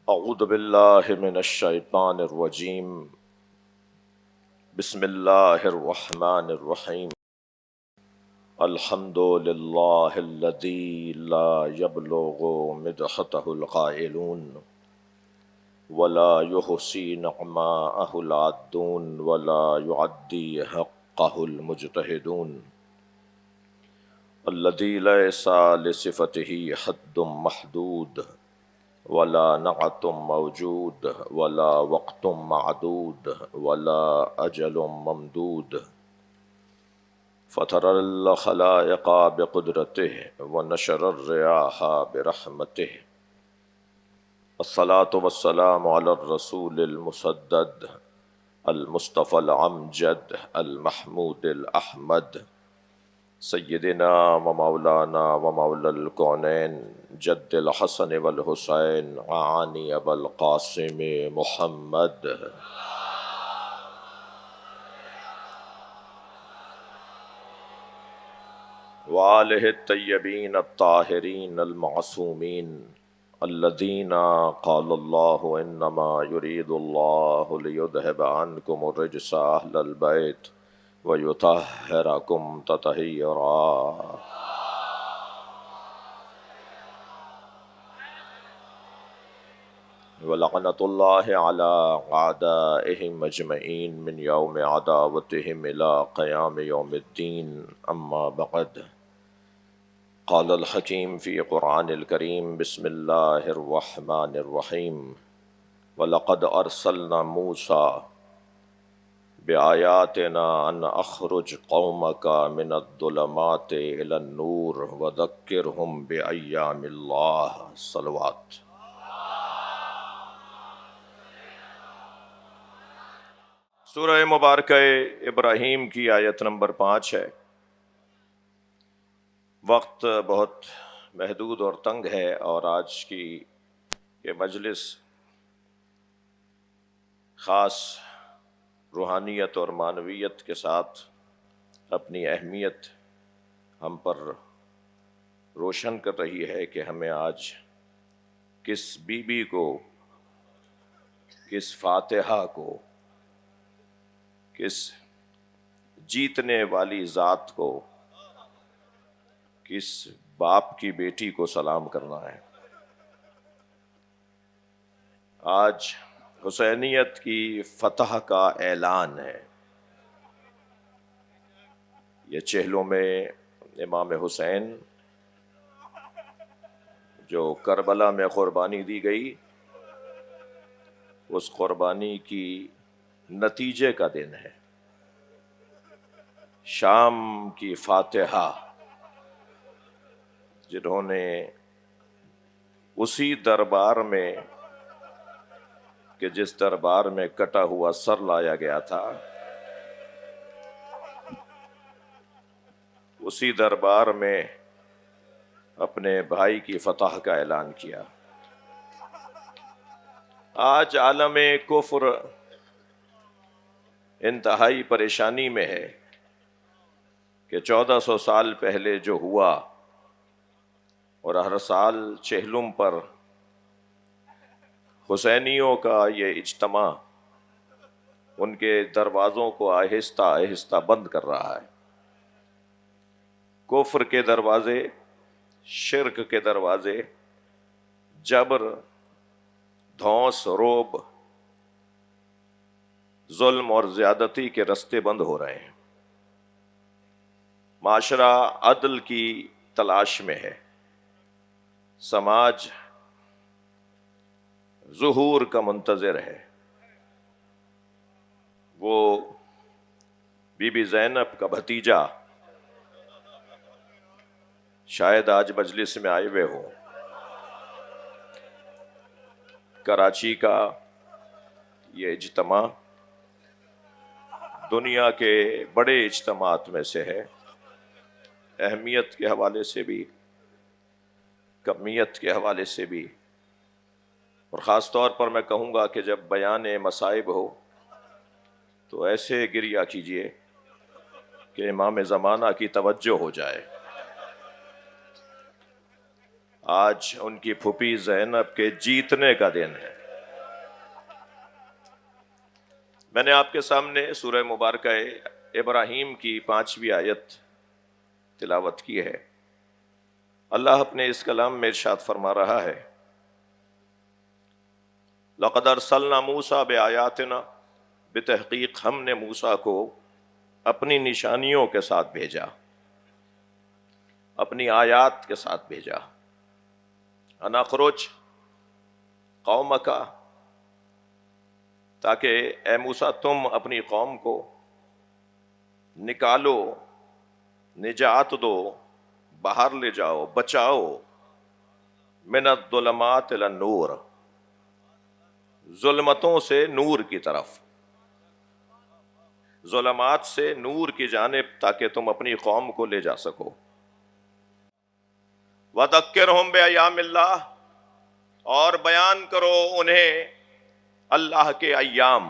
اعوذ باللہ من الشیطان الرجیم بسم اللہ الرحمن الرحیم الحمد للہ الذی لا یبلغ مدحتہ القائلون ولا یحصی نعماءہ العادون ولا یعدی حقہ المجتہدون الذی لیس لصفتہ حد محدود ولا نعت موجود ولا وقت معدود ولا اجل ممدود فطر الخلائق بقدرته ونشر الرياح برحمته الصلاة والسلام على الرسول المسدد المصطفى العمجد المحمود الأحمد سیدنا و مولانا و مولا الکونین جد الحسن والحسین عانی ابا القاسم محمد وآلہ الطیبین الطاہرین المعصومین الذین قال اللہ انما یرید اللہ لیذہب عنکم الرجس اہل البیت وَيُطَهِّرَكُمْ تَطْهِيرًا وَلَعْنَةُ اللَّهِ عَلَىٰ أَعْدَائِهِمْ أَجْمَعِينَ مِنْ يَوْمِ عَدَاوَتِهِمْ إِلَىٰ قِيَامِ يَوْمِ الدِّينِ أَمَّا بَعْدُ قال الحكيم في قرآن الكريم بسم الله الرحمن الرحيم وَلَقَدْ أَرْسَلْنَا مُوسَىٰ بآیاتنا ان اخرج قومک من الظلمات الی النور وذکرہم بایام اللہ صلوات۔ سورہ مبارکہ ابراہیم کی آیت نمبر 5 ہے۔ وقت بہت محدود اور تنگ ہے اور آج کی یہ مجلس خاص روحانیت اور معنویت کے ساتھ اپنی اہمیت ہم پر روشن کر رہی ہے کہ ہمیں آج کس بی بی کو، کس فاتحہ کو، کس جیتنے والی ذات کو، کس باپ کی بیٹی کو سلام کرنا ہے۔ آج حسینیت کی فتح کا اعلان ہے۔ یہ چہلوں میں امام حسین جو کربلا میں قربانی دی گئی، اس قربانی کی نتیجے کا دن ہے۔ شام کی فاتحہ جنہوں نے اسی دربار میں کہ جس دربار میں کٹا ہوا سر لایا گیا تھا، اسی دربار میں اپنے بھائی کی فتح کا اعلان کیا۔ آج عالم کفر انتہائی پریشانی میں ہے کہ 1400 سال پہلے جو ہوا اور ہر سال چہلم پر حسینیوں کا یہ اجتماع ان کے دروازوں کو آہستہ آہستہ بند کر رہا ہے۔ کفر کے دروازے، شرک کے دروازے، جبر، دھونس، روب، ظلم اور زیادتی کے رستے بند ہو رہے ہیں۔ معاشرہ عدل کی تلاش میں ہے، سماج ظہور کا منتظر ہے۔ وہ بی بی زینب کا بھتیجا شاید آج مجلس میں آئے ہوئے ہوں۔ کراچی کا یہ اجتماع دنیا کے بڑے اجتماعات میں سے ہے، اہمیت کے حوالے سے بھی، کمیت کے حوالے سے بھی، اور خاص طور پر میں کہوں گا کہ جب بیان مصائب ہو تو ایسے گریہ کیجئے کہ امام زمانہ کی توجہ ہو جائے۔ آج ان کی پھوپھی زینب کے جیتنے کا دن ہے۔ میں نے آپ کے سامنے سورہ مبارکہ ابراہیم کی 5ویں آیت تلاوت کی ہے۔ اللہ اپنے اس کلام میں ارشاد فرما رہا ہے، لَقَدْ أَرْسَلْنَا مُوسَىٰ بِآيَاتِنَا، بتحقیق ہم نے موسیٰ کو اپنی نشانیوں کے ساتھ بھیجا، اپنی آیات کے ساتھ بھیجا۔ اَنْ اخرج قومک، تاکہ اے موسیٰ تم اپنی قوم کو نکالو، نجات دو، باہر لے جاؤ، بچاؤ، من الظلمات الی النور، ظلمتوں سے نور کی طرف، ظلمات سے نور کی جانب، تاکہ تم اپنی قوم کو لے جا سکو۔ وَذَكِّرْهُمْ بِأَيَّامِ اللَّهِ، اور بیان کرو انہیں اللہ کے ایام۔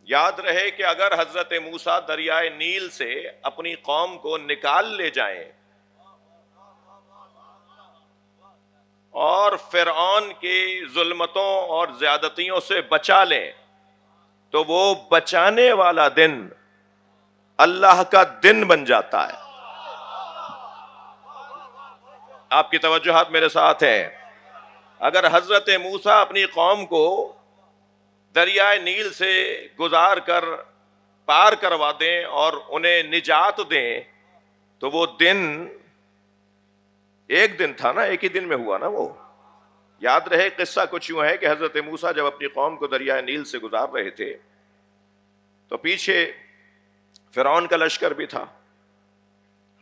یاد رہے کہ اگر حضرت موسیٰ دریائے نیل سے اپنی قوم کو نکال لے جائیں اور فرعون کی ظلمتوں اور زیادتیوں سے بچا لیں، تو وہ بچانے والا دن اللہ کا دن بن جاتا ہے۔ آپ کی توجہات میرے ساتھ ہیں۔ اگر حضرت موسیٰ اپنی قوم کو دریائے نیل سے گزار کر پار کروا دیں اور انہیں نجات دیں، تو وہ دن ایک دن تھا نا، ایک ہی دن میں ہوا نا وہ۔ یاد رہے قصہ کچھ یوں ہے کہ حضرت موسیٰ جب اپنی قوم کو دریائے نیل سے گزار رہے تھے تو پیچھے فرعون کا لشکر بھی تھا۔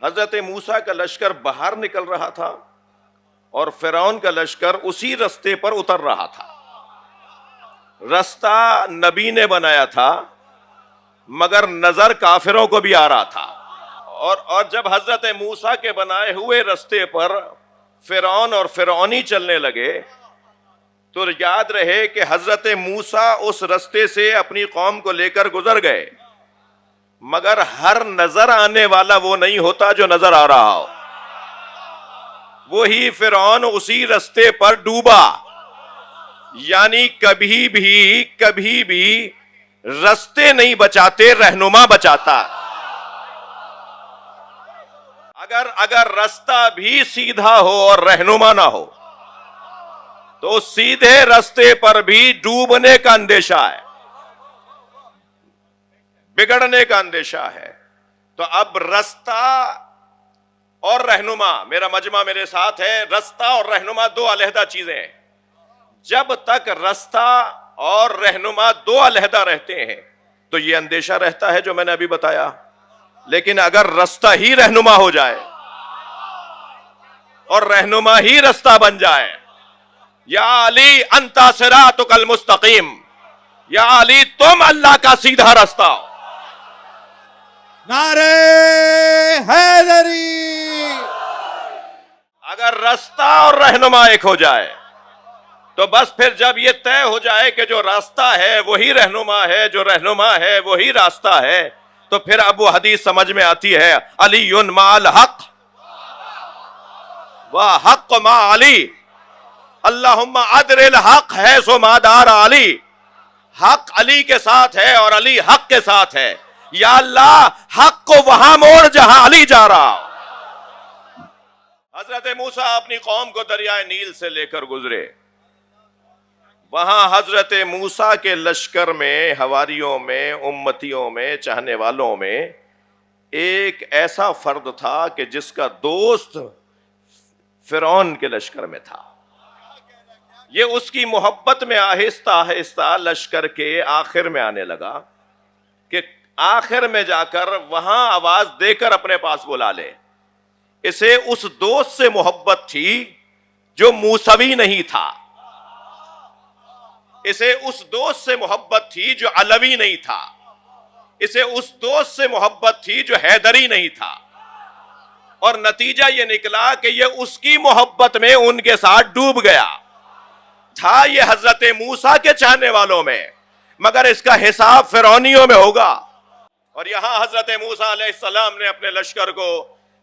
حضرت موسیٰ کا لشکر باہر نکل رہا تھا اور فرعون کا لشکر اسی رستے پر اتر رہا تھا۔ رستہ نبی نے بنایا تھا مگر نظر کافروں کو بھی آ رہا تھا، اور جب حضرت موسیٰ کے بنائے ہوئے رستے پر فرعون اور فرعونی چلنے لگے تو یاد رہے کہ حضرت موسیٰ اس رستے سے اپنی قوم کو لے کر گزر گئے، مگر ہر نظر آنے والا وہ نہیں ہوتا جو نظر آ رہا ہو۔ وہی فرعون اسی رستے پر ڈوبا، یعنی کبھی بھی رستے نہیں بچاتے، رہنما بچاتا۔ اگر رستہ بھی سیدھا ہو اور رہنما نہ ہو تو سیدھے رستے پر بھی ڈوبنے کا اندیشہ ہے، بگڑنے کا اندیشہ ہے۔ تو اب رستہ اور رہنما، میرا مجمع میرے ساتھ ہے، رستہ اور رہنما دو علیحدہ چیزیں ہیں۔ جب تک رستہ اور رہنما دو علیحدہ رہتے ہیں تو یہ اندیشہ رہتا ہے جو میں نے ابھی بتایا، لیکن اگر رستہ ہی رہنما ہو جائے اور رہنما ہی رستہ بن جائے، یا علی انت صراطک المستقیم، یا علی تم اللہ کا سیدھا رستہ ہو۔ نعرہ حیدری۔ اگر رستہ اور رہنما ایک ہو جائے تو بس پھر جب یہ طے ہو جائے کہ جو راستہ ہے وہی رہنما ہے، جو رہنما ہے وہی راستہ ہے، تو پھر اب وہ حدیث سمجھ میں آتی ہے، علی مع الحق وحق مع علی، اللہم ادر الحق حیث ما دار علی۔ حق علی کے ساتھ ہے اور علی حق کے ساتھ ہے، یا اللہ حق کو وہاں موڑ جہاں علی جا رہا ہو۔ حضرت موسیٰ اپنی قوم کو دریائے نیل سے لے کر گزرے۔ وہاں حضرت موسیٰ کے لشکر میں، حواریوں میں، امتیوں میں، چاہنے والوں میں ایک ایسا فرد تھا کہ جس کا دوست فرعون کے لشکر میں تھا۔ یہ اس کی محبت میں آہستہ آہستہ لشکر کے آخر میں آنے لگا کہ آخر میں جا کر وہاں آواز دے کر اپنے پاس بلا لے۔ اسے اس دوست سے محبت تھی جو موسوی نہیں تھا، اسے اس دوست سے محبت تھی جو علوی نہیں تھا، اسے اس دوست سے محبت تھی جو حیدری نہیں تھا، اور نتیجہ یہ نکلا کہ یہ اس کی محبت میں ان کے ساتھ ڈوب گیا۔ تھا یہ حضرت موسیٰ کے چاہنے والوں میں، مگر اس کا حساب فرعونیوں میں ہوگا۔ اور یہاں حضرت موسیٰ علیہ السلام نے اپنے لشکر کو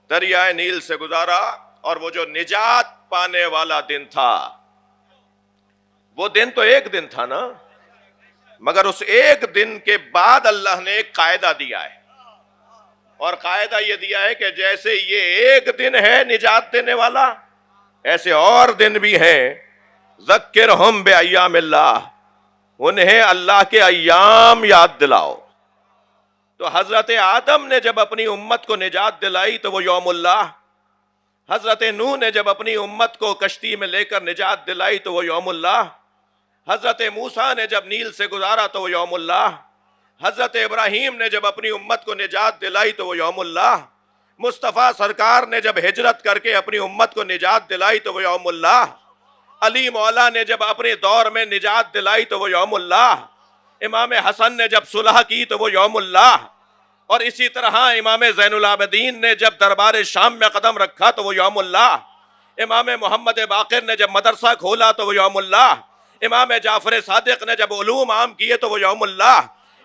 دریائے نیل سے گزارا، اور وہ جو نجات پانے والا دن تھا، وہ دن تو ایک دن تھا نا، مگر اس ایک دن کے بعد اللہ نے ایک قاعدہ دیا ہے، اور قاعدہ یہ دیا ہے کہ جیسے یہ ایک دن ہے نجات دینے والا، ایسے اور دن بھی ہیں، ذکرہم بایام اللہ، انہیں اللہ کے ایام یاد دلاؤ۔ تو حضرت آدم نے جب اپنی امت کو نجات دلائی تو وہ یوم اللہ، حضرت نوح نے جب اپنی امت کو کشتی میں لے کر نجات دلائی تو وہ یوم اللہ، حضرت موسیٰ نے جب نیل سے گزارا تو وہ یوم اللہ، حضرت ابراہیم نے جب اپنی امت کو نجات دلائی تو وہ یوم اللہ، مصطفیٰ سرکار نے جب ہجرت کر کے اپنی امت کو نجات دلائی تو وہ یوم اللہ، علی مولا نے جب اپنے دور میں نجات دلائی تو وہ یوم اللہ، امام حسن نے جب صلح کی تو وہ یوم اللہ، اور اسی طرح امام زین العابدین نے جب دربار شام میں قدم رکھا تو وہ یوم اللہ، امام محمد باقر نے جب مدرسہ کھولا تو وہ یوم اللہ، امام جعفر صادق نے جب علوم عام کیے تو وہ یوم اللہ،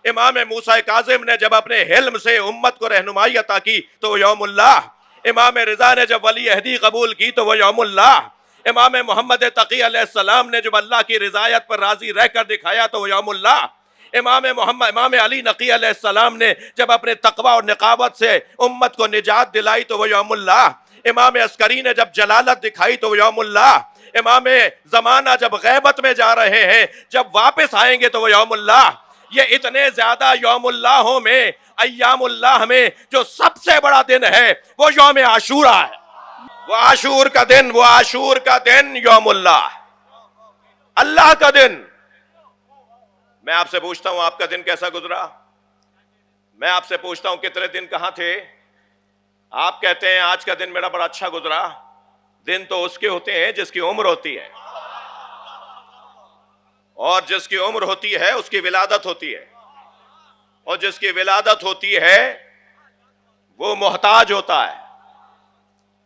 امام موسیٰ کاظم نے جب اپنے حلم سے امت کو رہنمائی عطا کی تو وہ یوم اللہ، امام رضا نے جب ولی عہدی قبول کی تو وہ یوم اللہ، امام محمد تقی علیہ السلام نے جب اللہ کی رضایت پر راضی رہ کر دکھایا تو وہ یوم اللہ، امام علی نقی علیہ السلام نے جب اپنے تقوی اور نقابت سے امت کو نجات دلائی تو وہ یوم اللہ، امام عسکری نے جب جلالت دکھائی تو وہ یوم اللہ، امام زمانہ جب غیبت میں جا رہے ہیں جب واپس آئیں گے تو وہ یوم اللہ۔ یہ اتنے زیادہ یوم اللہوں میں، ایام اللہ میں جو سب سے بڑا دن ہے وہ یوم عاشورہ ہے، وہ عاشور کا دن یوم اللہ، اللہ کا دن۔ میں آپ سے پوچھتا ہوں آپ کا دن کیسا گزرا؟ میں آپ سے پوچھتا ہوں کتنے دن کہاں تھے؟ آپ کہتے ہیں آج کا دن میرا بڑا اچھا گزرا۔ دن تو اس کے ہوتے ہیں جس کی عمر ہوتی ہے، اور جس کی عمر ہوتی ہے اس کی ولادت ہوتی ہے، اور جس کی ولادت ہوتی ہے وہ محتاج ہوتا ہے،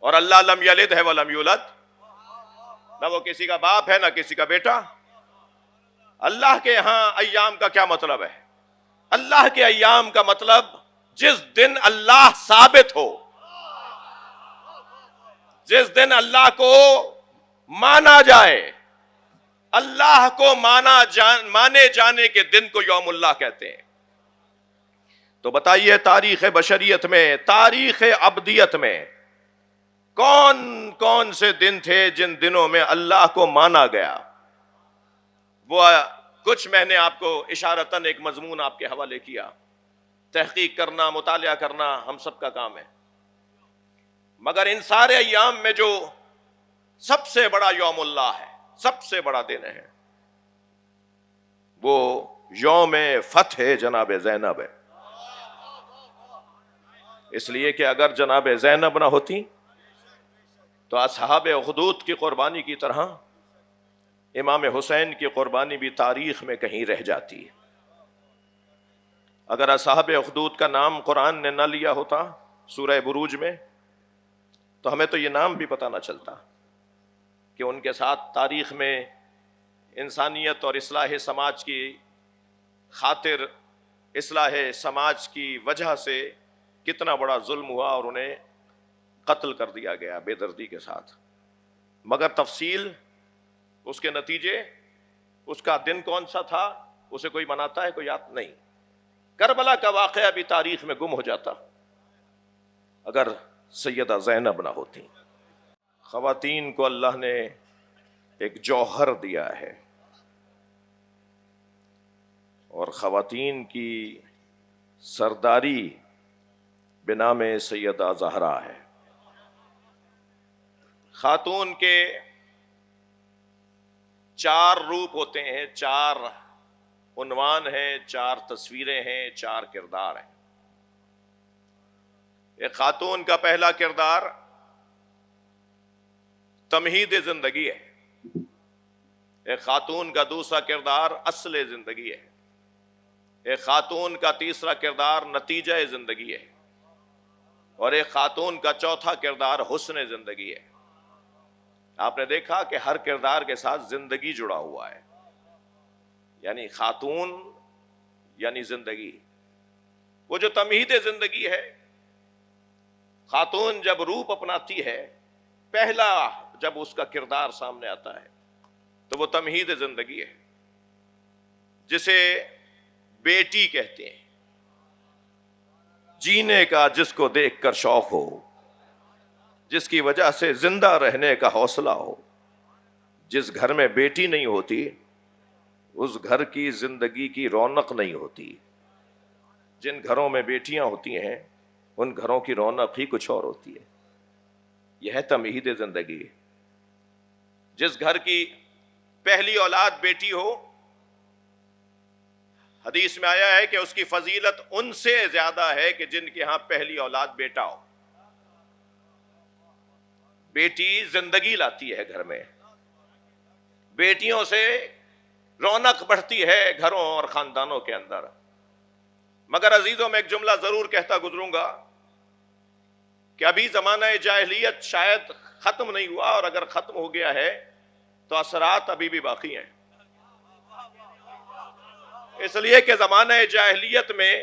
اور اللہ لم یلد ہے ولم یولد، نہ وہ کسی کا باپ ہے نہ کسی کا بیٹا۔ اللہ کے ہاں ایام کا کیا مطلب ہے؟ اللہ کے ایام کا مطلب جس دن اللہ ثابت ہو، جس دن اللہ کو مانا جائے، اللہ کو مانے جانے کے دن کو یوم اللہ کہتے ہیں۔ تو بتائیے تاریخ بشریت میں، تاریخ ابدیت میں کون کون سے دن تھے جن دنوں میں اللہ کو مانا گیا؟ وہ کچھ میں نے آپ کو اشارتاً ایک مضمون آپ کے حوالے کیا، تحقیق کرنا، مطالعہ کرنا ہم سب کا کام ہے، مگر ان سارے ایام میں جو سب سے بڑا یوم اللہ ہے، سب سے بڑا دن ہے، وہ یوم فتح جناب زینب ہے۔ اس لیے کہ اگر جناب زینب نہ ہوتی تو اصحاب اخدود کی قربانی کی طرح امام حسین کی قربانی بھی تاریخ میں کہیں رہ جاتی ہے۔ اگر اصحاب اخدود کا نام قرآن نے نہ لیا ہوتا سورہ بروج میں تو ہمیں تو یہ نام بھی پتہ نہ چلتا کہ ان کے ساتھ تاریخ میں انسانیت اور اصلاح سماج کی خاطر، اصلاح سماج کی وجہ سے کتنا بڑا ظلم ہوا اور انہیں قتل کر دیا گیا بے دردی کے ساتھ۔ مگر تفصیل، اس کے نتیجے، اس کا دن کون سا تھا، اسے کوئی مناتا ہے؟ کوئی یاد نہیں۔ کربلا کا واقعہ بھی تاریخ میں گم ہو جاتا اگر سیدہ زینب نہ ہوتی۔ خواتین کو اللہ نے ایک جوہر دیا ہے، اور خواتین کی سرداری بنام سیدہ زہرا ہے۔ خاتون کے 4 روپ ہوتے ہیں، 4 عنوان ہیں، 4 تصویریں ہیں، 4 کردار ہیں۔ ایک خاتون کا پہلا کردار تمہید زندگی ہے، ایک خاتون کا دوسرا کردار اصل زندگی ہے، ایک خاتون کا تیسرا کردار نتیجہ زندگی ہے، اور ایک خاتون کا چوتھا کردار حسن زندگی ہے۔ آپ نے دیکھا کہ ہر کردار کے ساتھ زندگی جڑا ہوا ہے، یعنی خاتون یعنی زندگی۔ وہ جو تمہید زندگی ہے، خاتون جب روپ اپناتی ہے، پہلا جب اس کا کردار سامنے آتا ہے تو وہ تمہید زندگی ہے، جسے بیٹی کہتے ہیں، جینے کا جس کو دیکھ کر شوق ہو، جس کی وجہ سے زندہ رہنے کا حوصلہ ہو۔ جس گھر میں بیٹی نہیں ہوتی اس گھر کی زندگی کی رونق نہیں ہوتی۔ جن گھروں میں بیٹیاں ہوتی ہیں ان گھروں کی رونق ہی کچھ اور ہوتی ہے۔ یہ ہے تمہید زندگی۔ جس گھر کی پہلی اولاد بیٹی ہو، حدیث میں آیا ہے کہ اس کی فضیلت ان سے زیادہ ہے کہ جن کے ہاں پہلی اولاد بیٹا ہو۔ بیٹی زندگی لاتی ہے گھر میں، بیٹیوں سے رونق بڑھتی ہے گھروں اور خاندانوں کے اندر۔ مگر عزیزوں، میں ایک جملہ ضرور کہتا گزروں گا کہ ابھی زمانہ جاہلیت شاید ختم نہیں ہوا، اور اگر ختم ہو گیا ہے تو اثرات ابھی بھی باقی ہیں۔ اس لیے کہ زمانہ جاہلیت میں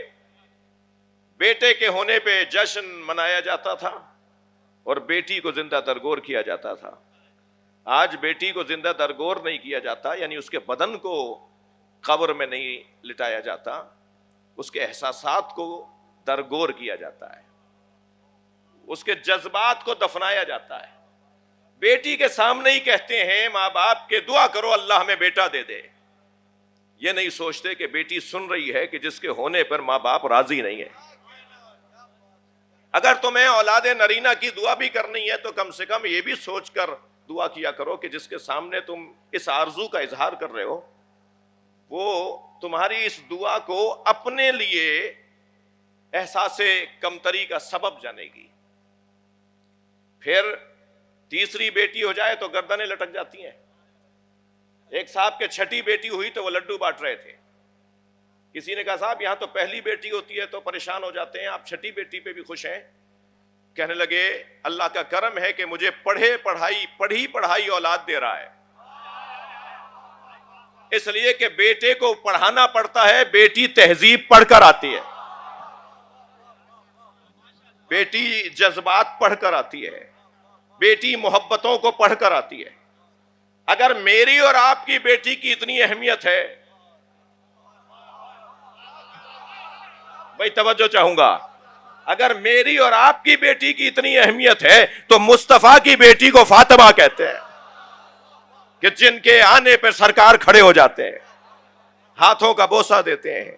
بیٹے کے ہونے پہ جشن منایا جاتا تھا اور بیٹی کو زندہ درگور کیا جاتا تھا۔ آج بیٹی کو زندہ درگور نہیں کیا جاتا، یعنی اس کے بدن کو قبر میں نہیں لٹایا جاتا، اس کے احساسات کو درگور کیا جاتا ہے، اس کے جذبات کو دفنایا جاتا ہے۔ بیٹی کے سامنے ہی کہتے ہیں ماں باپ کہ دعا کرو اللہ ہمیں بیٹا دے دے۔ یہ نہیں سوچتے کہ بیٹی سن رہی ہے کہ جس کے ہونے پر ماں باپ راضی نہیں ہے۔ اگر تمہیں اولاد نرینہ کی دعا بھی کرنی ہے تو کم سے کم یہ بھی سوچ کر دعا کیا کرو کہ جس کے سامنے تم اس آرزو کا اظہار کر رہے ہو وہ تمہاری اس دعا کو اپنے لیے احساس کمتری کا سبب جانے گی۔ پھر تیسری بیٹی ہو جائے تو گردنیں لٹک جاتی ہیں۔ ایک صاحب کے چھٹی بیٹی ہوئی تو وہ لڈو بانٹ رہے تھے۔ کسی نے کہا صاحب یہاں تو پہلی بیٹی ہوتی ہے تو پریشان ہو جاتے ہیں، آپ چھٹی بیٹی پہ بھی خوش ہیں؟ کہنے لگے اللہ کا کرم ہے کہ مجھے پڑھی پڑھائی اولاد دے رہا ہے، اس لیے کہ بیٹے کو پڑھانا پڑتا ہے، بیٹی تہذیب پڑھ کر آتی ہے، بیٹی جذبات پڑھ کر آتی ہے، بیٹی محبتوں کو پڑھ کر آتی ہے۔ اگر میری اور آپ کی بیٹی کی اتنی اہمیت ہے، بھائی توجہ چاہوں گا، اگر میری اور آپ کی بیٹی کی اتنی اہمیت ہے تو مصطفیٰ کی بیٹی کو فاطمہ کہتے ہیں کہ جن کے آنے پر سرکار کھڑے ہو جاتے ہیں، ہاتھوں کا بوسہ دیتے ہیں،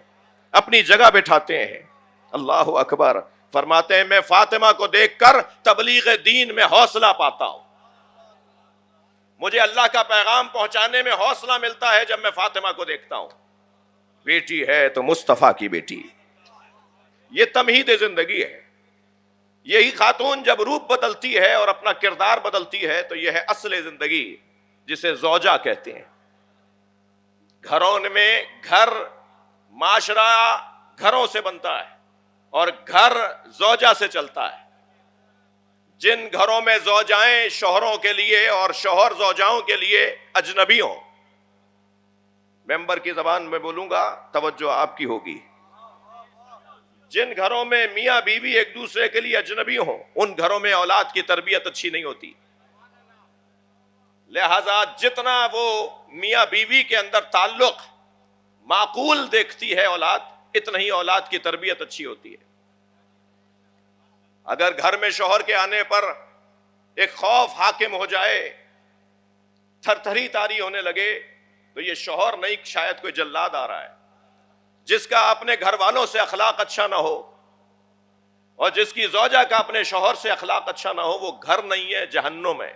اپنی جگہ بٹھاتے ہیں۔ اللہ اکبر۔ فرماتے ہیں میں فاطمہ کو دیکھ کر تبلیغ دین میں حوصلہ پاتا ہوں، مجھے اللہ کا پیغام پہنچانے میں حوصلہ ملتا ہے جب میں فاطمہ کو دیکھتا ہوں۔ بیٹی ہے تو مصطفیٰ کی بیٹی۔ یہ تمہید زندگی ہے۔ یہی خاتون جب روپ بدلتی ہے اور اپنا کردار بدلتی ہے تو یہ ہے اصل زندگی، جسے زوجہ کہتے ہیں۔ گھروں میں معاشرہ گھروں سے بنتا ہے اور گھر زوجہ سے چلتا ہے۔ جن گھروں میں زوجائیں شوہروں کے لیے اور شوہر زوجاؤں کے لیے اجنبی ہوں، ممبر کی زبان میں بولوں گا، توجہ آپ کی ہوگی، جن گھروں میں میاں بیوی ایک دوسرے کے لیے اجنبی ہوں ان گھروں میں اولاد کی تربیت اچھی نہیں ہوتی۔ لہذا جتنا وہ میاں بیوی کے اندر تعلق معقول دیکھتی ہے اولاد، اتنا ہی اولاد کی تربیت اچھی ہوتی ہے۔ اگر گھر میں شوہر کے آنے پر ایک خوف حاکم ہو جائے، تھر تھری تاری ہونے لگے، تو یہ شوہر نہیں، شاید کوئی جلاد آ رہا ہے۔ جس کا اپنے گھر والوں سے اخلاق اچھا نہ ہو اور جس کی زوجہ کا اپنے شوہر سے اخلاق اچھا نہ ہو، وہ گھر نہیں ہے، جہنم ہے۔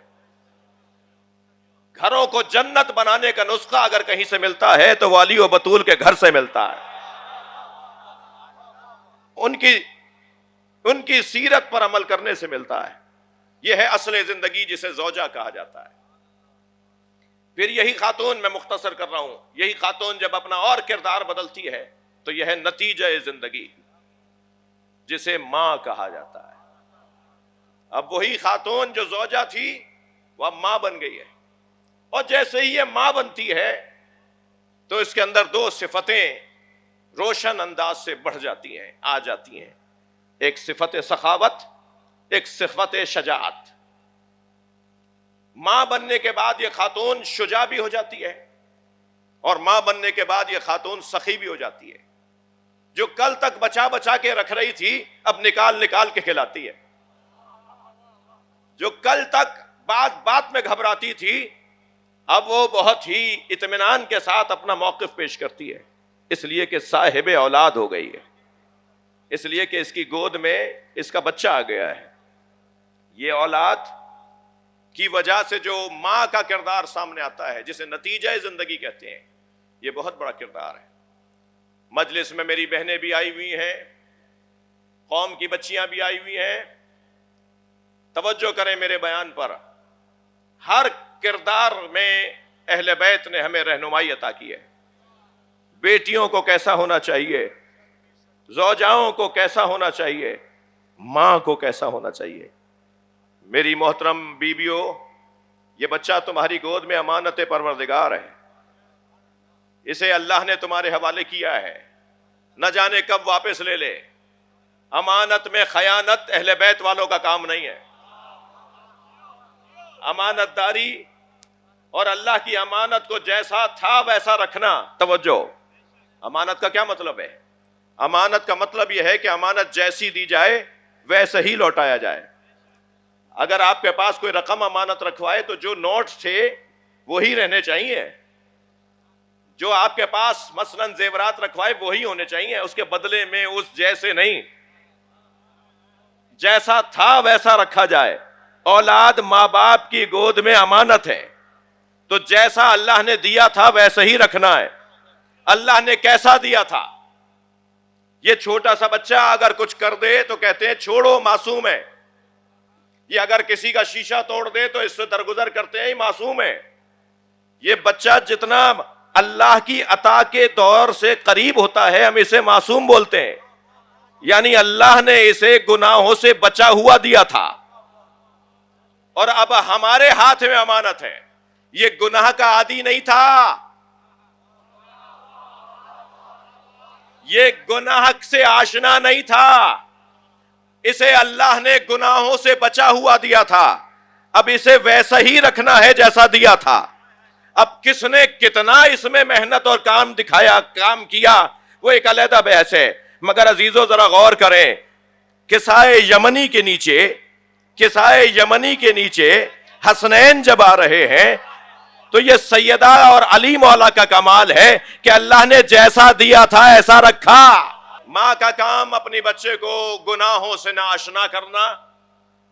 گھروں کو جنت بنانے کا نسخہ اگر کہیں سے ملتا ہے تو وہ علی و بطول کے گھر سے ملتا ہے۔ ان کی سیرت پر عمل کرنے سے ملتا ہے۔ یہ ہے اصل زندگی جسے زوجہ کہا جاتا ہے۔ پھر یہی خاتون، میں مختصر کر رہا ہوں، یہی خاتون جب اپنا اور کردار بدلتی ہے تو یہ ہے نتیجہ زندگی، جسے ماں کہا جاتا ہے۔ اب وہی خاتون جو زوجہ تھی وہ اب ماں بن گئی ہے، اور جیسے ہی یہ ماں بنتی ہے تو اس کے اندر دو صفتیں روشن انداز سے بڑھ جاتی ہیں، آ جاتی ہیں۔ ایک صفت سخاوت ایک صفت شجاعت. ماں بننے کے بعد یہ خاتون شجاع بھی ہو جاتی ہے اور ماں بننے کے بعد یہ خاتون سخی بھی ہو جاتی ہے. جو کل تک بچا بچا کے رکھ رہی تھی اب نکال نکال کے کھلاتی ہے. جو کل تک بات بات میں گھبراتی تھی اب وہ بہت ہی اطمینان کے ساتھ اپنا موقف پیش کرتی ہے، اس لیے کہ صاحب اولاد ہو گئی ہے، اس لیے کہ اس کی گود میں اس کا بچہ آ گیا ہے. یہ اولاد کی وجہ سے جو ماں کا کردار سامنے آتا ہے، جسے نتیجہ زندگی کہتے ہیں، یہ بہت بڑا کردار ہے. مجلس میں میری بہنیں بھی آئی ہوئی ہیں، قوم کی بچیاں بھی آئی ہوئی ہیں. توجہ کریں میرے بیان پر. ہر کردار میں اہل بیت نے ہمیں رہنمائی عطا کی ہے. بیٹیوں کو کیسا ہونا چاہیے، زوجاؤں کو کیسا ہونا چاہیے، ماں کو کیسا ہونا چاہیے. میری محترم بیویوں، یہ بچہ تمہاری گود میں امانت پروردگار ہے. اسے اللہ نے تمہارے حوالے کیا ہے، نہ جانے کب واپس لے لے. امانت میں خیانت اہل بیت والوں کا کام نہیں ہے. امانت داری اور اللہ کی امانت کو جیسا تھا ویسا رکھنا. توجہ، امانت کا کیا مطلب ہے؟ امانت کا مطلب یہ ہے کہ امانت جیسی دی جائے ویسے ہی لوٹایا جائے. اگر آپ کے پاس کوئی رقم امانت رکھوائے تو جو نوٹس تھے وہی رہنے چاہیے. جو آپ کے پاس مثلا زیورات رکھوائے وہی ہونے چاہیے، اس کے بدلے میں اس جیسے نہیں. جیسا تھا ویسا رکھا جائے. اولاد ماں باپ کی گود میں امانت ہے تو جیسا اللہ نے دیا تھا ویسے ہی رکھنا ہے. اللہ نے کیسا دیا تھا؟ یہ چھوٹا سا بچہ اگر کچھ کر دے تو کہتے ہیں چھوڑو معصوم ہے. یہ اگر کسی کا شیشہ توڑ دے تو اس سے درگزر کرتے ہیں یہ معصوم ہے. یہ بچہ جتنا اللہ کی عطا کے دور سے قریب ہوتا ہے ہم اسے معصوم بولتے ہیں. یعنی اللہ نے اسے گناہوں سے بچا ہوا دیا تھا اور اب ہمارے ہاتھ میں امانت ہے. یہ گناہ کا عادی نہیں تھا، یہ گناہ سے آشنا نہیں تھا. اسے اللہ نے گناہوں سے بچا ہوا دیا تھا، اب اسے ویسا ہی رکھنا ہے جیسا دیا تھا. اب کس نے کتنا اس میں محنت اور کام دکھایا، کام کیا، وہ ایک علیحدہ بحث ہے. مگر عزیزو ذرا غور کریں، کسائے یمنی کے نیچے حسنین جب آ رہے ہیں تو یہ سیدہ اور علی مولا کا کمال ہے کہ اللہ نے جیسا دیا تھا ایسا رکھا. ماں کا کام اپنی بچے کو گناہوں سے نہ آشنا کرنا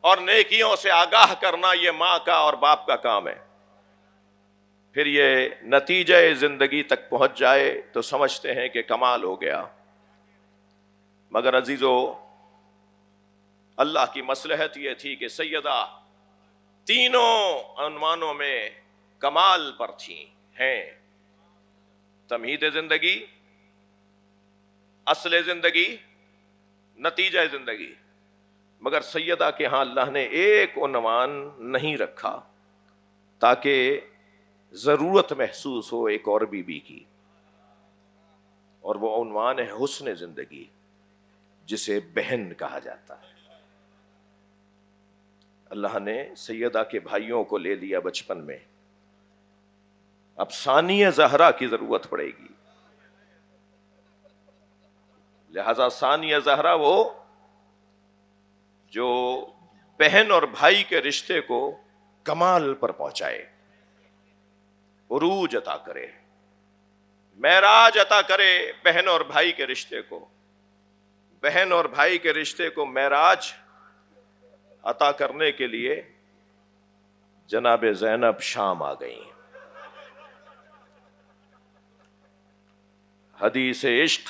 اور نیکیوں سے آگاہ کرنا، یہ ماں کا اور باپ کا کام ہے. پھر یہ نتیجہ زندگی تک پہنچ جائے تو سمجھتے ہیں کہ کمال ہو گیا. مگر عزیزو، اللہ کی مصلحت یہ تھی کہ سیدہ تینوں عنوانوں میں کمال پر تھیں ہیں: تمہید زندگی، اصل زندگی، نتیجہ زندگی. مگر سیدہ کے ہاں اللہ نے ایک عنوان نہیں رکھا تاکہ ضرورت محسوس ہو ایک اور بیوی کی، اور وہ عنوان ہے حسن زندگی، جسے بہن کہا جاتا ہے. اللہ نے سیدہ کے بھائیوں کو لے لیا بچپن میں، اب ثانیہ زہرا کی ضرورت پڑے گی. لہذا ثانیہ زہرا وہ جو بہن اور بھائی کے رشتے کو کمال پر پہنچائے، عروج عطا کرے، معراج عطا کرے بہن اور بھائی کے رشتے کو. بہن اور بھائی کے رشتے کو معراج عطا کرنے کے لیے جناب زینب شام آ گئیں. حدیث عشق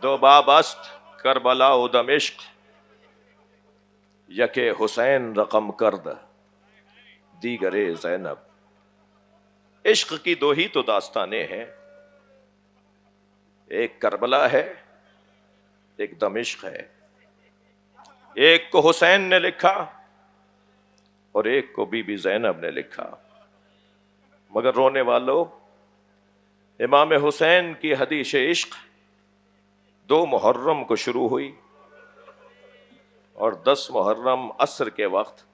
دو باب است کربلا و دمشق، یک حسین رقم کرد دیگر زینب. عشق کی دو ہی تو داستانیں ہیں، ایک کربلا ہے، ایک دمشق ہے. ایک کو حسین نے لکھا اور ایک کو بی بی زینب نے لکھا. مگر رونے والوں، امام حسین کی حدیث عشق 2 محرم کو شروع ہوئی، اور 10 محرم عصر کے وقت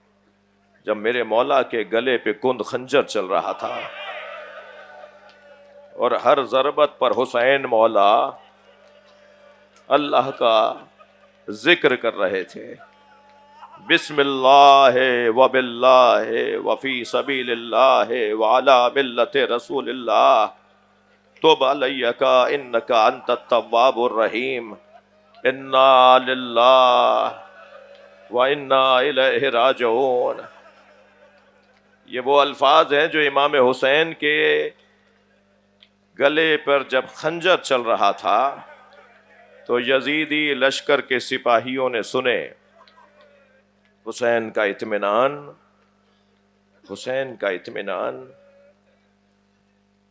جب میرے مولا کے گلے پہ کند خنجر چل رہا تھا اور ہر ضربت پر حسین مولا اللہ کا ذکر کر رہے تھے، بسم اللہ وباللہ وفی سبیل اللہ وعلی ملت رسول اللہ تب علیک انک انت التواب الرحیم انا للہ وانا الیہ راجعون۔ یہ وہ الفاظ ہیں جو امام حسین کے گلے پر جب خنجر چل رہا تھا تو یزیدی لشکر کے سپاہیوں نے سنے۔ حسین کا اطمینان، حسین کا اطمینان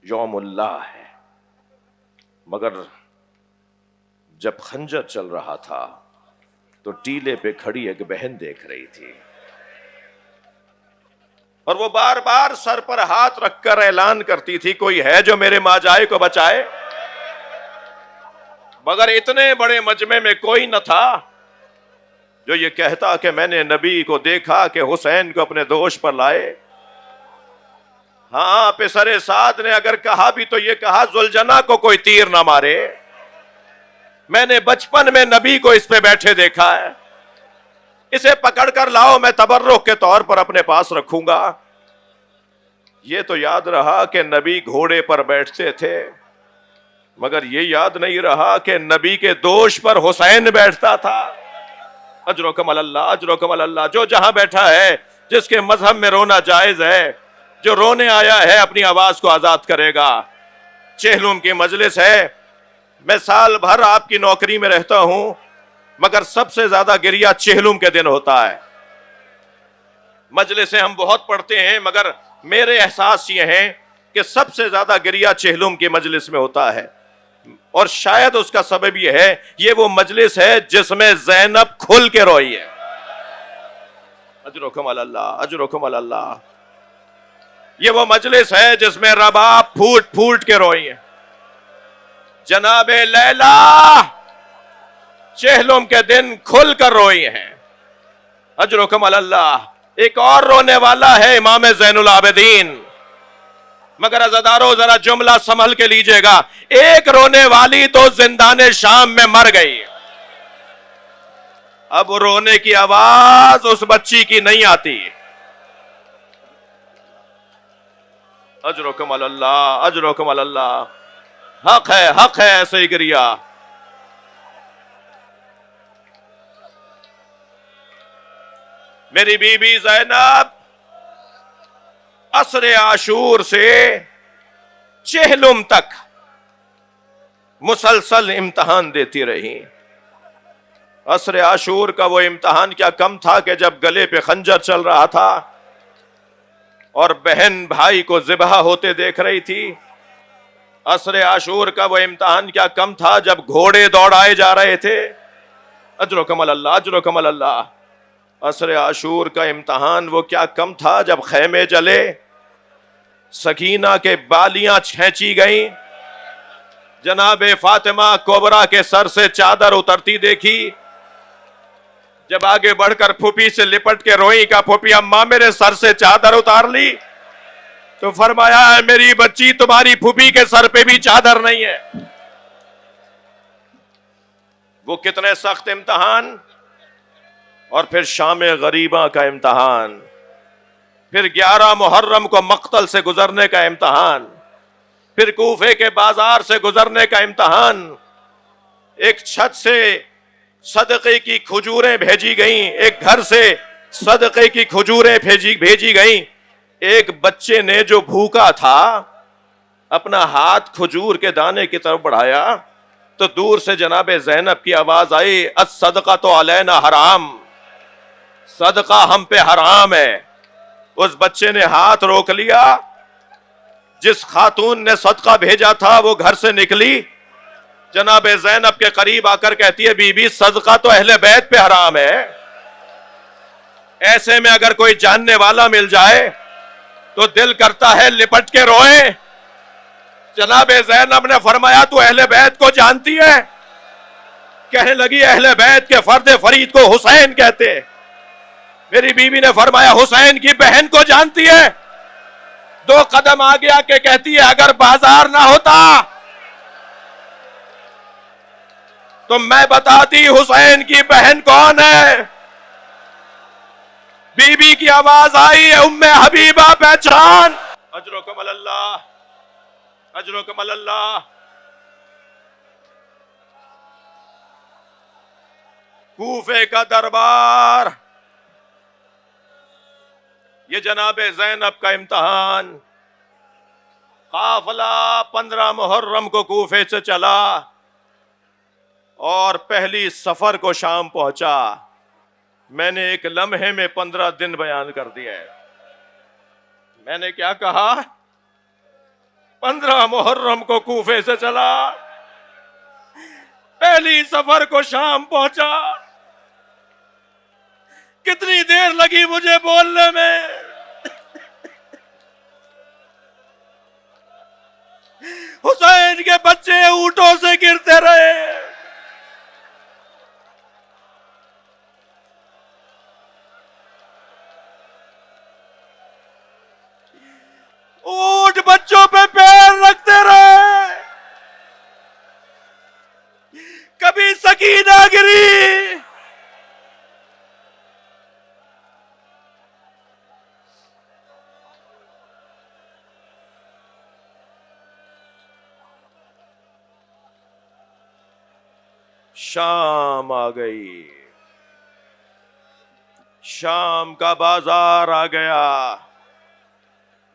یوم اللہ ہے، مگر جب خنجر چل رہا تھا تو ٹیلے پہ کھڑی ایک بہن دیکھ رہی تھی، اور وہ بار بار سر پر ہاتھ رکھ کر اعلان کرتی تھی کوئی ہے جو میرے ماجائے کو بچائے، مگر اتنے بڑے مجمع میں کوئی نہ تھا جو یہ کہتا کہ میں نے نبی کو دیکھا کہ حسین کو اپنے دوش پر لائے۔ ہاں، پسر سعد نے اگر کہا بھی تو یہ کہا ذوالجناح کو کوئی تیر نہ مارے، میں نے بچپن میں نبی کو اس پہ بیٹھے دیکھا ہے، اسے پکڑ کر لاؤ، میں تبرک کے طور پر اپنے پاس رکھوں گا۔ یہ تو یاد رہا کہ نبی گھوڑے پر بیٹھتے تھے، مگر یہ یاد نہیں رہا کہ نبی کے دوش پر حسین بیٹھتا تھا۔ اجرکم اللہ، اجرکم اللہ۔ جو جہاں بیٹھا ہے، جس کے مذہب میں رونا جائز ہے، جو رونے آیا ہے اپنی آواز کو آزاد کرے گا۔ چہلم کی مجلس ہے، میں سال بھر آپ کی نوکری میں رہتا ہوں، مگر سب سے زیادہ گریہ چہلم کے دن ہوتا ہے۔ مجلسیں ہم بہت پڑھتے ہیں، مگر میرے احساس یہ ہیں کہ سب سے زیادہ گریہ چہلم کی مجلس میں ہوتا ہے، اور شاید اس کا سبب یہ ہے، یہ وہ مجلس ہے جس میں زینب کھل کے روئی ہے۔ اجرکم اللہ، اجرکم اللہ۔ یہ وہ مجلس ہے جس میں رباب پھوٹ پھوٹ کے روئی ہے۔ جناب لیلا چہلم کے دن کھل کر روئی ہیں۔ اجرکم اللہ۔ ایک اور رونے والا ہے امام زین العابدین، مگر عزادارو ذرا جملہ سنبھل کے لیجئے گا، ایک رونے والی تو زندان شام میں مر گئی، اب رونے کی آواز اس بچی کی نہیں آتی۔ اجرکم اللہ، اجرکم اللہ۔ حق ہے، حق ہے ایسے ہی گریہ۔ میری بی بی زینب عصر عاشور سے چہلم تک مسلسل امتحان دیتی رہی۔ عصر عاشور کا وہ امتحان کیا کم تھا کہ جب گلے پہ خنجر چل رہا تھا اور بہن بھائی کو ذبح ہوتے دیکھ رہی تھی۔ عصر عاشور کا وہ امتحان کیا کم تھا جب گھوڑے دوڑائے جا رہے تھے۔ اجرکم اللہ، اجرکم اللہ۔ عصر عاشور کا امتحان وہ کیا کم تھا جب خیمے جلے، سکینہ کے بالیاں چھینچی گئیں، جناب فاطمہ کبریٰ کے سر سے چادر اترتی دیکھی، جب آگے بڑھ کر پھوپھی سے لپٹ کے روئی کا پھوپھی اماں میرے سر سے چادر اتار لی، تو فرمایا ہے میری بچی تمہاری پھوپھی کے سر پہ بھی چادر نہیں ہے۔ وہ کتنے سخت امتحان، اور پھر شام غریبہ کا امتحان، پھر 11 محرم کو مقتل سے گزرنے کا امتحان، پھر کوفے کے بازار سے گزرنے کا امتحان۔ ایک چھت سے صدقے کی کھجوریں بھیجی گئیں، ایک گھر سے صدقے کی کھجوریں بھیجی گئیں۔ ایک بچے نے جو بھوکا تھا اپنا ہاتھ کھجور کے دانے کی طرف بڑھایا تو دور سے جناب زینب کی آواز آئی، الصدقۃ علینا حرام، صدقہ ہم پہ حرام ہے۔ اس بچے نے ہاتھ روک لیا، جس خاتون نے صدقہ بھیجا تھا وہ گھر سے نکلی، جناب زینب کے قریب آ کر کہتی ہے بی بی صدقہ تو اہل بیت پہ حرام ہے، ایسے میں اگر کوئی جاننے والا مل جائے تو دل کرتا ہے لپٹ کے روئیں۔ جناب زینب نے فرمایا تو اہل بیت کو جانتی ہے؟ کہنے لگی اہل بیت کے فرد فرید کو حسین کہتے. میری بیوی نے فرمایا حسین کی بہن کو جانتی ہے؟ 2 قدم آگے آ کے کہتی ہے اگر بازار نہ ہوتا تو میں بتاتی حسین کی بہن کون ہے. بی بی کی آواز آئی ہے ام حبیبہ پہچان. اجرکم اللہ، اجرکم اللہ. کوفے کا دربار، یہ جناب زینب کا امتحان. قافلہ 15 محرم کو کوفے سے چلا اور پہلی سفر کو شام پہنچا. میں نے ایک لمحے میں 15 دن بیان کر دیا ہے. میں نے کیا کہا؟ 15 محرم کو کوفے سے چلا، پہلی سفر کو شام پہنچا. کتنی دیر لگی مجھے بولنے میں؟ حسین کے بچے اونٹوں سے گرتے رہے. اونٹ بچوں پہ پیر رکھتے رہے. کبھی سکینہ گری، شام آ گئی. شام کا بازار آ گیا.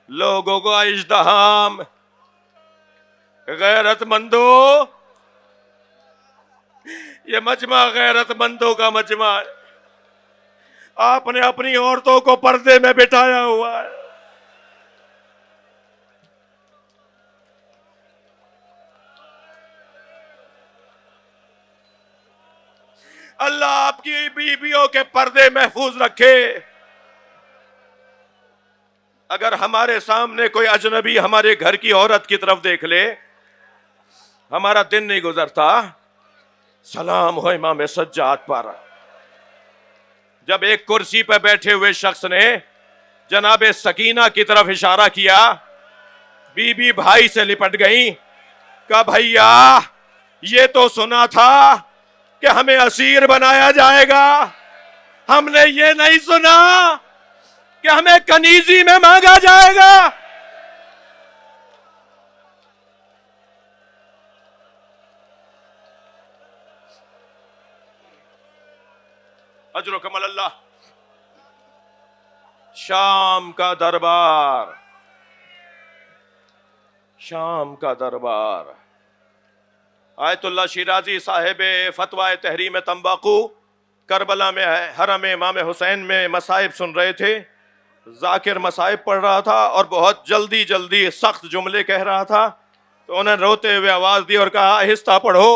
لوگوں کا ازدحام. غیرت مندو، یہ مجمع غیرت مندوں کا مجمع ہے. آپ نے اپنی عورتوں کو پردے میں بٹھایا ہوا ہے. اللہ آپ کی بیویوں کے پردے محفوظ رکھے. اگر ہمارے سامنے کوئی اجنبی ہمارے گھر کی عورت کی طرف دیکھ لے ہمارا دن نہیں گزرتا. سلام ہو امام سجاد پر. جب ایک کرسی پہ بیٹھے ہوئے شخص نے جناب سکینہ کی طرف اشارہ کیا، بی بی بھائی سے لپٹ گئی. کہا بھیا یہ تو سنا تھا کہ ہمیں اسیر بنایا جائے گا، ہم نے یہ نہیں سنا کہ ہمیں کنیزی میں مانگا جائے گا. اجرکم اللہ. شام کا دربار، شام کا دربار. آیت اللہ شیرازی صاحب فتویٰ تحریم تمباکو کربلا میں حرم امام حسین میں مصائب سن رہے تھے. ذاکر مصائب پڑھ رہا تھا اور بہت جلدی جلدی سخت جملے کہہ رہا تھا، تو انہوں نے روتے ہوئے آواز دی اور کہا آہستہ پڑھو،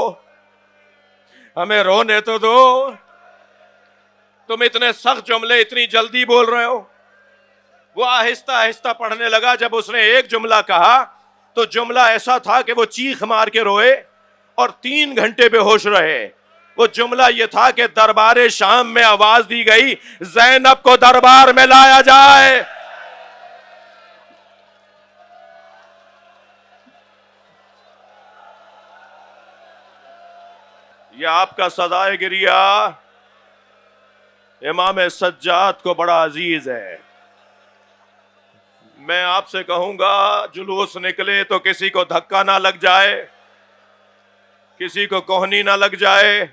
ہمیں رونے تو دو، تم اتنے سخت جملے اتنی جلدی بول رہے ہو. وہ آہستہ آہستہ پڑھنے لگا. جب اس نے ایک جملہ کہا تو جملہ ایسا تھا کہ وہ چیخ مار کے روئے اور 3 گھنٹے بے ہوش رہے. وہ جملہ یہ تھا کہ دربار شام میں آواز دی گئی زینب کو دربار میں لایا جائے. یہ آپ کا صدائے گریہ امام سجاد کو بڑا عزیز ہے. میں آپ سے کہوں گا جلوس نکلے تو کسی کو دھکا نہ لگ جائے، کسی کو کوہنی نہ لگ جائے.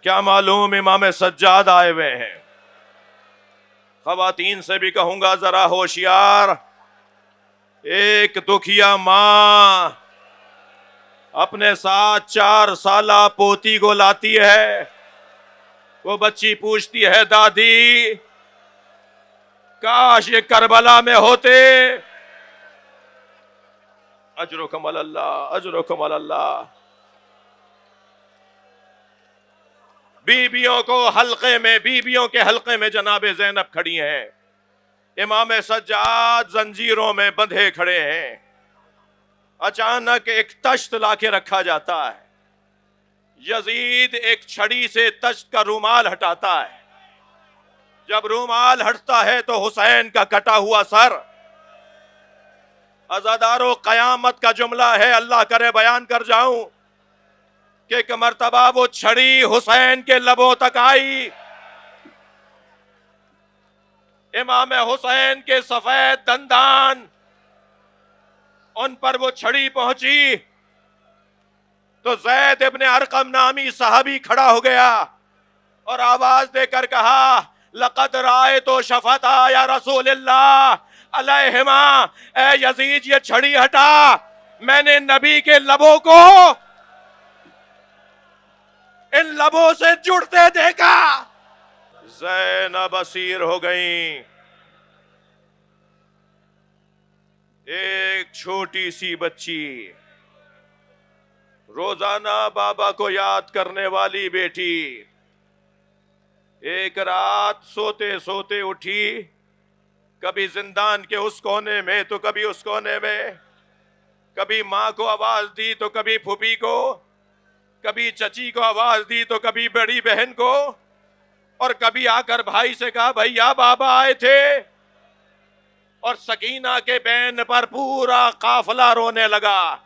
کیا معلوم امام سجاد آئے ہوئے ہیں. خواتین سے بھی کہوں گا ذرا ہوشیار. ایک دکھیا ماں اپنے ساتھ 4 سالہ پوتی کو لاتی ہے. وہ بچی پوچھتی ہے دادی کاش یہ کربلا میں ہوتے. اجرکم اللہ، اجرکم اللہ. بیویوں کو حلقے میں، بیویوں کے حلقے میں جناب زینب کھڑی ہیں. امام سجاد زنجیروں میں بندھے کھڑے ہیں. اچانک ایک تشت لا کے رکھا جاتا ہے. یزید ایک چھڑی سے تشت کا رومال ہٹاتا ہے. جب رومال ہٹتا ہے تو حسین کا کٹا ہوا سر. عزادارو قیامت کا جملہ ہے, اللہ کرے بیان کر جاؤں, کہ ایک مرتبہ وہ چھڑی حسین کے لبوں تک آئی. امام حسین کے سفید دندان, ان پر وہ چھڑی پہنچی تو زید ابن ارقم نامی صحابی کھڑا ہو گیا اور آواز دے کر کہا, لقد رأیت شفتا یا رسول اللہ علیہما, اے یزید یہ چھڑی ہٹا, میں نے نبی کے لبوں کو ان لبوں سے جڑتے دیکھا. زینب اسیر ہو گئیں. ایک چھوٹی سی بچی, روزانہ بابا کو یاد کرنے والی بیٹی, ایک رات سوتے سوتے اٹھی, کبھی زندان کے اس کونے میں تو کبھی اس کونے میں, کبھی ماں کو آواز دی تو کبھی پھوپھی کو, کبھی چچی کو آواز دی تو کبھی بڑی بہن کو, اور کبھی آ کر بھائی سے کہا بھیا بابا آئے تھے. اور سکینہ کے بین پر پورا قافلہ رونے لگا.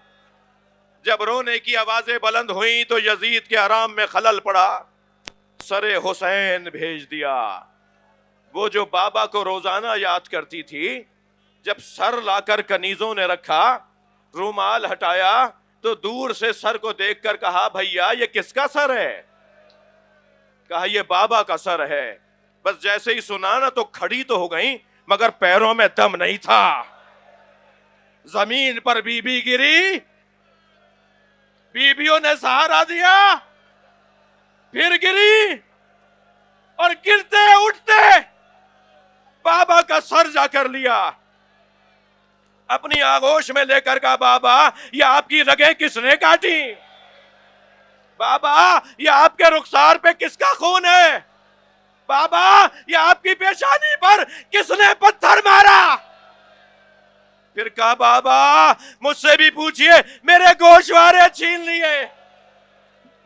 جب رونے کی آوازیں بلند ہوئیں تو یزید کے آرام میں خلل پڑا, سر حسین بھیج دیا. وہ جو بابا کو روزانہ یاد کرتی تھی, جب سر لا کر کنیزوں نے رکھا, رومال ہٹایا تو دور سے سر کو دیکھ کر کہا بھیا یہ کس کا سر ہے؟ کہا یہ بابا کا سر ہے. بس جیسے ہی سنا نا تو کھڑی تو ہو گئیں, مگر پیروں میں دم نہیں تھا. زمین پر بی بی گری, بیویوں نے سہارا دیا, پھر گری, اور گرتے اٹھتے بابا کا سر جا کر لیا. اپنی آغوش میں لے کر کہا بابا یہ آپ کی رگیں کس نے کاٹی؟ بابا یہ آپ کے رخسار پہ کس کا خون ہے؟ بابا یہ آپ کی پیشانی پر کس نے پتھر مارا؟ پھر کہا بابا مجھ سے بھی پوچھئے, میرے گوشوارے چھین لیے,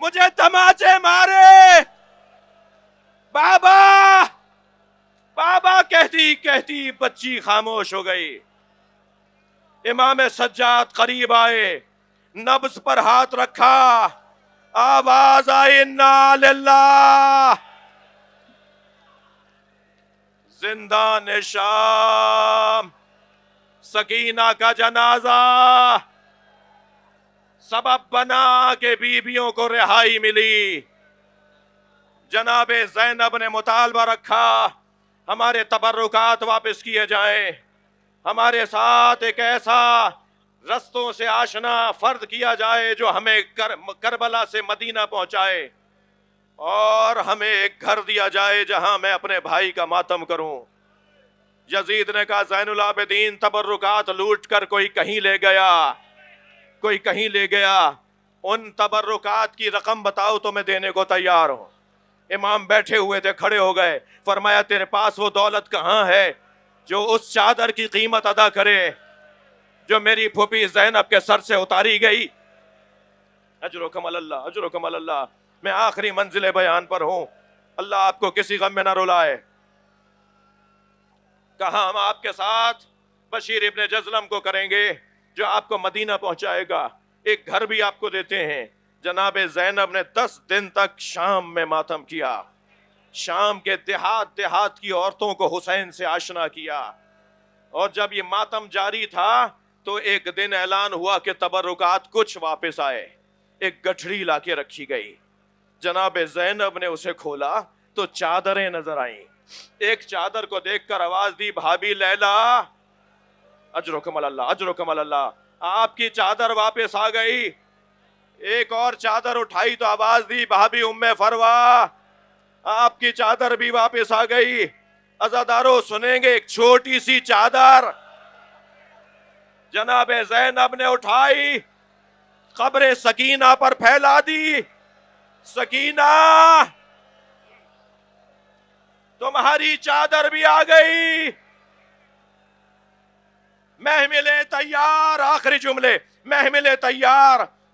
مجھے تماچے مارے. بابا بابا کہتی کہتی بچی خاموش ہو گئی. امام سجاد قریب آئے, نبض پر ہاتھ رکھا, آواز آئی انا للہ. زندان شام سکینہ کا جنازہ سبب بنا کہ بیویوں کو رہائی ملی. جناب زینب نے مطالبہ رکھا ہمارے تبرکات واپس کیے جائیں, ہمارے ساتھ ایک ایسا رستوں سے آشنا فرد کیا جائے جو ہمیں کربلا سے مدینہ پہنچائے, اور ہمیں ایک گھر دیا جائے جہاں میں اپنے بھائی کا ماتم کروں. یزید نے کہا زین العابدین تبرکات لوٹ کر کوئی کہیں لے گیا, کوئی کہیں لے گیا, ان تبرکات کی رقم بتاؤ تو میں دینے کو تیار ہوں. امام بیٹھے ہوئے تھے, کھڑے ہو گئے, فرمایا تیرے پاس وہ دولت کہاں ہے جو اس چادر کی قیمت ادا کرے جو میری پھوپھی زینب کے سر سے اتاری گئی؟ اجرکم اللہ, اجرکم اللہ. میں آخری منزل بیان پر ہوں, اللہ آپ کو کسی غم میں نہ رلائے. کہا ہم آپ کے ساتھ بشیر ابن جزلم کو کریں گے جو آپ کو مدینہ پہنچائے گا, ایک گھر بھی آپ کو دیتے ہیں. جناب زینب نے 10 دن تک شام میں ماتم کیا, شام کے دیہات کی عورتوں کو حسین سے آشنا کیا. اور جب یہ ماتم جاری تھا تو ایک دن اعلان ہوا کہ تبرکات کچھ واپس آئے. ایک گٹھڑی لا کے رکھی گئی, جناب زینب نے اسے کھولا تو چادریں نظر آئیں. ایک چادر کو دیکھ کر آواز دی بھابی لیلا, اجرکم اللہ, اجرکم اللہ, آپ کی چادر واپس آ گئی. ایک اور چادر اٹھائی تو آواز دی بھابی ام فروا, آپ کی چادر بھی واپس آ گئی. عزادارو سنیں گے, ایک چھوٹی سی چادر جناب زینب نے اٹھائی, قبر سکینہ پر پھیلا دی. سکینہ تمہاری چادر بھی آ گئی. محمل تیار, آخری جملے, محمل تیار.